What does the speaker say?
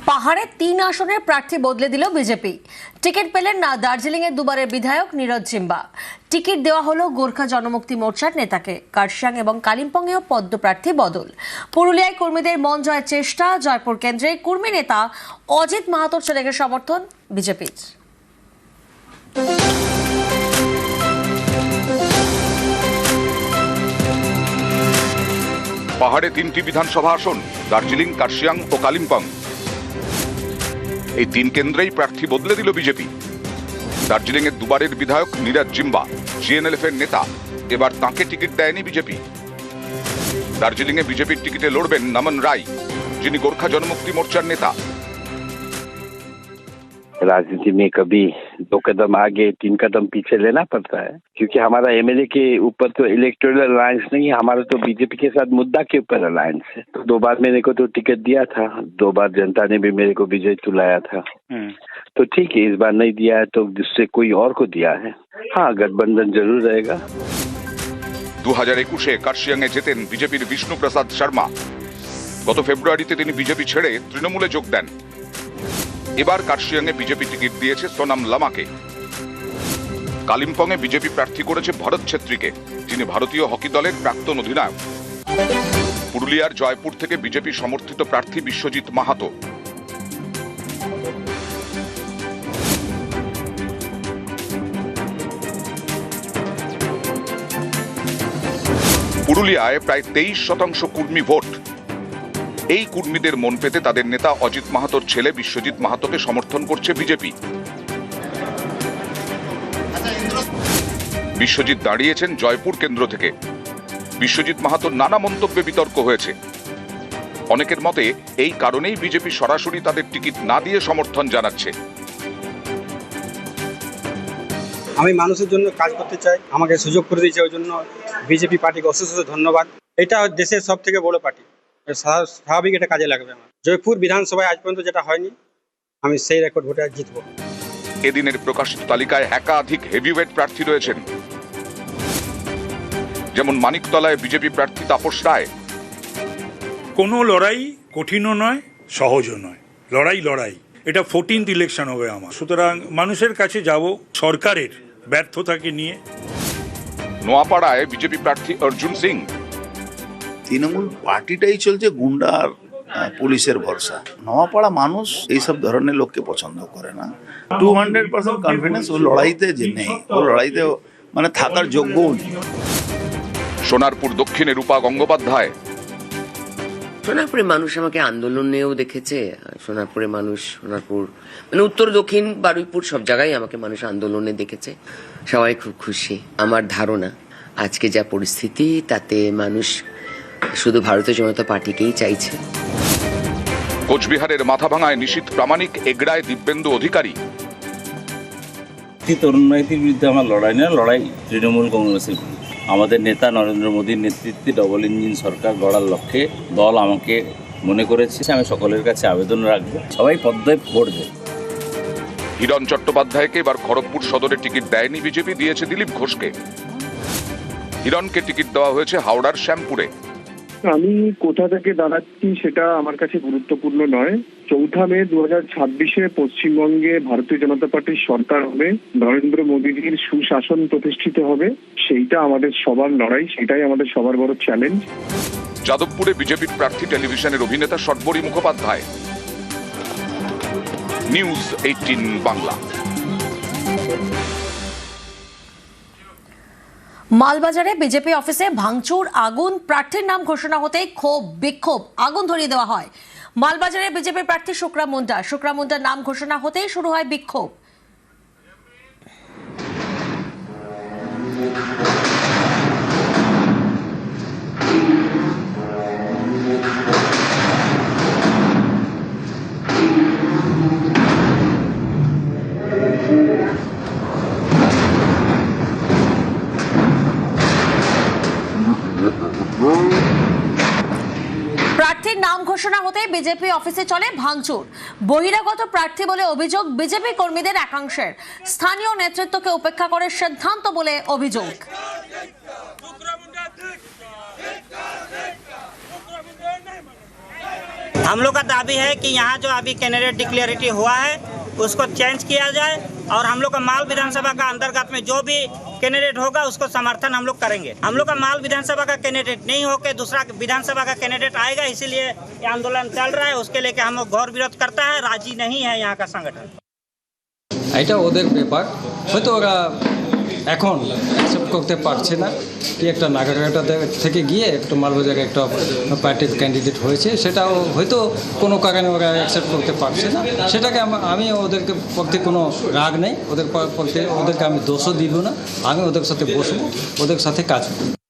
পাহাড়ে 3 আসনের প্রার্থী বদলে দিল বিজেপি। টিকিট পেলেন না দার্জিলিংয়ের দুবারের বিধায়ক নীরজ জিম্বা। টিকিট দেওয়া হলো গোর্খা জনমুক্তি মোর্চার নেতাকে। কার্শিয়াং এবং কালিম্পংয়েও পদ্মপ্রার্থী বদল। পুরুলিয়ায় কর্মীদের মন জয়ের চেষ্টা। জয়পুর কেন্দ্রে কর্মী নেতা অজিত মাহাতোর ছেলেকে সমর্থন বিজেপির। পাহাড়ে 3টি বিধানসভা আসন, দার্জিলিং, কার্শিয়াং ও কালিম্পং। এই 3 কেন্দ্রেই প্রার্থী বদলে দিল বিজেপি। দার্জিলিং এর দুবারের বিধায়ক নীরজ জিম্বা, জিএনএলএফ এর নেতা, এবার তাঁকে টিকিট দেয়নি বিজেপি। দার্জিলিং এ বিজেপির টিকিটে লড়বেন নমন রায়, যিনি গোর্খা জনমুক্তি মোর্চার নেতা। राजनीति में कभी 2 कदम आगे 3 कदम पीछे लेना पड़ता है, क्योंकि हमारा एमएलए के ऊपर तो इलेक्टोरल अलायंस नहीं है, हमारा तो बीजेपी के साथ मुद्दा के ऊपर अलायंस है। तो 2 बार मेरे को तो टिकट दिया था, 2 बार जनता ने भी मेरे को विजय तुलाया था। तो ठीक है, इस बार नहीं दिया है तो जिससे कोई और को दिया है। हाँ, गठबंधन जरूर रहेगा। 2021-এ কার্শিয়াংয়ে জেতেন বিজেপির বিষ্ণু প্রসাদ শর্মা। গত ফেব্রুয়ারিতে তিনি বিজেপি ছেড়ে তৃণমূলে যোগ দেন। এবার কার্শিয়াংয়ে বিজেপি টিকিট দিয়েছে সোনাম লামাকে। কালিম্পংয়ে বিজেপি প্রার্থী করেছে ভরত ছেত্রীকে, যিনি ভারতীয় হকি দলের প্রাক্তন অধিনায়ক। পুরুলিয়ার জয়পুর থেকে বিজেপি সমর্থিত প্রার্থী বিশ্বজিৎ মাহাতো। পুরুলিয়ায় প্রায় 23% কর্মী ভোট। এই কর্মীদের মন পেতে তাদের নেতা অজিত মাহাতোর ছেলে বিশ্বজিৎ মাহাতোকে সমর্থন করছে বিজেপি। বিশ্বজিৎ দাঁড়িয়েছেন জয়পুর কেন্দ্র থেকে। বিশ্বজিৎ মাহাতোর নানা মন্তব্যে বিতর্ক হয়েছে। অনেকের মতে এই কারণেই বিজেপি সরাসরি তাদের টিকিট না দিয়ে সমর্থন জানাচ্ছে। আমি মানুষের জন্য কাজ করতে চাই, আমাকে সুযোগ করে দিয়েছে, ওই জন্য বিজেপি পার্টিকে অশেষ ধন্যবাদ। এটা দেশের সব থেকে বড় পার্টি, স্বাভাবিক এটা কাজে লাগবে। আমার জয়পুর বিধানসভায় আজ পর্যন্ত যেটা হয়নি, আমি সেই রেকর্ড ভোটে জিতবো। এদিনের প্রকাশিত তালিকায় একাধিক হেভিওয়েট প্রার্থী রয়েছেন, যেমন মানিকতলায় বিজেপি প্রার্থী তাপস রায়। কোনো লড়াই কঠিনও নয়, সহজও নয়, লড়াই। এটা 14th ইলেকশন হবে আমার, সুতরাং মানুষের কাছে যাব সরকারের ব্যর্থতাকে নিয়ে। নোয়াপাড়ায় বিজেপি প্রার্থী অর্জুন সিং। তৃণমূল পার্টিটাই চলছে গুন্ডা আর পুলিশের ভরসা। নোয়াপাড়া মানুষ এইসব ধরনের লোককে পছন্দ করে না। 200% কনফিডেন্স ও লড়াইতে যে নেই, ও লড়াইতে মানে থাকার যোগ্যও নেই। সোনারপুর দক্ষিণে রূপা গঙ্গোপাধ্যায়। সোনারপুরে মানুষ আমাকে আন্দোলনেও দেখেছে। সোনারপুরে মানুষ, সোনারপুর মানে উত্তর দক্ষিণ বারুইপুর সব জায়গায় আমাকে মানুষ আন্দোলনে দেখেছে। সবাই খুব খুশি। আমার ধারণা আজকে যা পরিস্থিতি, তাতে মানুষ শুধু ভারতীয় জনতা পার্টিকেই চাইছে। কোচবিহারের মাথাভাঙায় নিশীথ প্রামাণিক, এগড়ায় দিব্যেন্দু অধিকারী। তরুণ রাজনীতির বিরুদ্ধে আমার লড়াই না, লড়াই তৃণমূল কংগ্রেসের বিরুদ্ধে। আমাদের নেতা নরেন্দ্র মোদীর নেতৃত্বে ডবল ইঞ্জিন সরকার গড়ার লক্ষ্যে দল আমাকে মনে করেছে। আমি সকলের কাছে আবেদন রাখবো, সবাই পদ্মে ভোট দেবে। হিরণ চট্টোপাধ্যায়কে এবার খড়গপুর সদরে টিকিট দেয়নি বিজেপি, দিয়েছে দিলীপ ঘোষকে। হিরণকে টিকিট দেওয়া হয়েছে হাওড়ার শ্যামপুরে। আমি কোথা থেকে দাঁড়াচ্ছি সেটা আমার কাছে গুরুত্বপূর্ণ নয়। 4 মে 2026-এ পশ্চিমবঙ্গে ভারতীয় জনতা পার্টির সরকার হবে, নরেন্দ্র মোদীজির সুশাসন প্রতিষ্ঠিত হবে। সেইটা আমাদের সবার লড়াই, সেটাই আমাদের সবার বড় চ্যালেঞ্জ। যাদবপুরে বিজেপির প্রার্থী টেলিভিশনের অভিনেতা সর্বরী মুখোপাধ্যায়। নিউজ 18 বাংলা। মালবাজারে বিজেপি অফিসে ভাঙচুর, আগুন। প্রার্থীর নাম ঘোষণা হতেই বিক্ষোভ, আগুন ধরিয়ে দেওয়া হয়। মালবাজারে বিজেপি প্রার্থী শুক্রা মুন্ডার নাম ঘোষণা হতেই শুরু হয় বিক্ষোভ। প্রার্থীর নাম ঘোষণা হতে বিজেপি অফিসে চলে ভাঙচুর। বহিরাগত প্রার্থী বলে অভিযোগ বিজেপি কর্মীদের একাংশের। স্থানীয় নেতৃত্বকে উপেক্ষা করে সিদ্ধান্ত বলে অভিযোগ। हम लोग का दाबी है कि यहाँ जो अभी कैंडिडेट डिक्लेरेटिव हुआ है उसको चेंज किया जाए और हम लोग का माल विधानसभा का अंतर्गत में जो भी कैंडिडेट होगा उसको समर्थन हम लोग करेंगे। हम लोग का माल विधानसभा का कैंडिडेट नहीं होकर दूसरा विधानसभा का कैंडिडेट आएगा, इसीलिए ये आंदोलन चल रहा है। उसके लेके हम लोग घोर विरोध करता है, राजी नहीं है यहाँ का संगठन। এটা ওদের ব্যাপার, হয়তো ওরা এখন অ্যাকসেপ্ট করতে পারছে না কি একটা নাগারঘাটা থেকে গিয়ে একটা মালবাজারে একটা পার্টির ক্যান্ডিডেট হয়েছে, সেটাও হয়তো কোনো কারণে ওরা অ্যাকসেপ্ট করতে পারছে না। সেটাকে আমি ওদেরকে পক্ষে কোনো রাগ নেই, ওদেরকে আমি দোষও দিব না। আমি ওদের সাথে বসবো, ওদের সাথে কাজ করব।